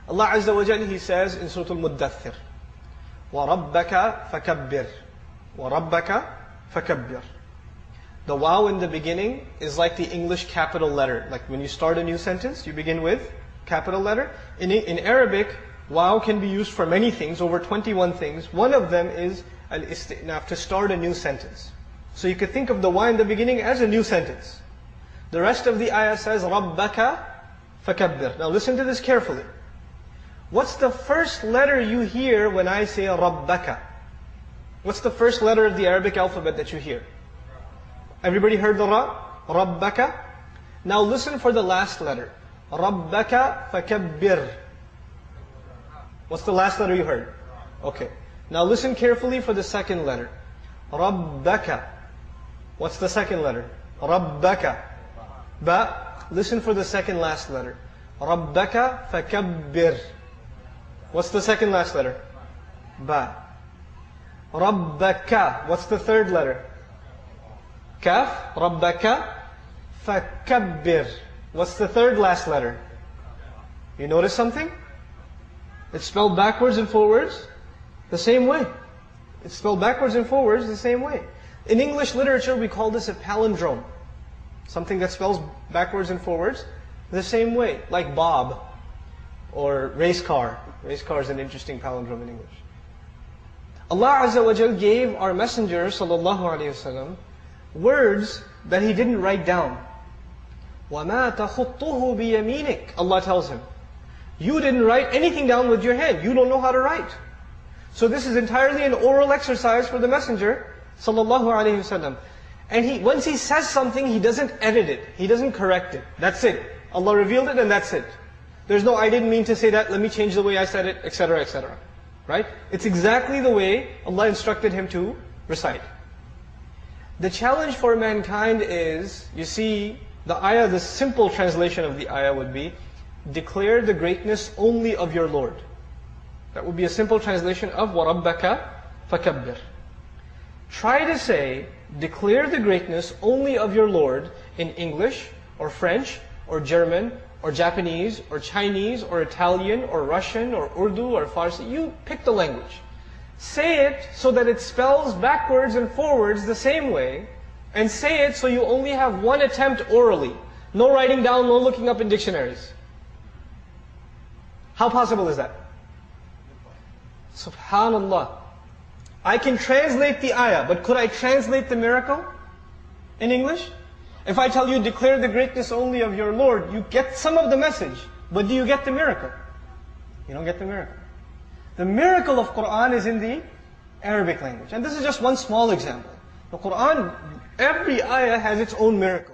Allah Azza wa Jalla, He says in Surah Al-Muddathir, وَرَبَّكَ فَكَبِّرْ وَرَبَّكَ فَكَبِّرْ. The waw in the beginning is like the English capital letter. Like when you start a new sentence, you begin with capital letter. In Arabic, waw can be used for many things, over 21 things. One of them is al-isti'naf, to start a new sentence. So you could think of the waw in the beginning as a new sentence. The rest of the ayah says, رَبَّكَ فَكَبِّرْ. Now listen to this carefully. What's the first letter you hear when I say رَبَّكَ? What's the first letter of the Arabic alphabet that you hear? Everybody heard the ra? رَبَّكَ. Now listen for the last letter. رَبَّكَ فَكَبِّرْ. What's the last letter you heard? Okay. Now listen carefully for the second letter. رَبَّكَ. What's the second letter? رَبَّكَ. Ba. Listen for the second last letter. رَبَّكَ فَكَبِّرْ. What's the second last letter? Ba. رَبَّكَ. What's the third letter? Kaf. رَبَّكَ فَكَبِّرْ. What's the third last letter? You notice something? It's spelled backwards and forwards the same way. It's spelled backwards and forwards the same way. In English literature, we call this a palindrome. Something that spells backwards and forwards the same way. Like Bob or race car. Race car is an interesting palindrome in English. Allah Azza wa Jal gave our Messenger sallallahu alaihi wasallam words that he didn't write down. وَمَا تَخُطُّهُ بِيَمِينِكَ. Allah tells him, you didn't write anything down with your hand. You don't know how to write. So this is entirely an oral exercise for the Messenger sallallahu alaihi wasallam. And once he says something, he doesn't edit it. He doesn't correct it. That's it. Allah revealed it and that's it. There's no, I didn't mean to say that, let me change the way I said it, etc., etc. Right? It's exactly the way Allah instructed him to recite. The challenge for mankind is, you see, the ayah, the simple translation of the ayah would be, declare the greatness only of your Lord. That would be a simple translation of وَرَبَّكَ فَكَبِّرْ. Try to say, declare the greatness only of your Lord in English, or French, or German, or Japanese, or Chinese, or Italian, or Russian, or Urdu, or Farsi. You pick the language. Say it so that it spells backwards and forwards the same way, and say it so you only have one attempt orally. No writing down, no looking up in dictionaries. How possible is that? Subhanallah. I can translate the ayah, but could I translate the miracle in English? If I tell you, declare the greatness only of your Lord, you get some of the message, but do you get the miracle? You don't get the miracle. The miracle of Quran is in the Arabic language. And this is just one small example. The Quran, every ayah has its own miracle.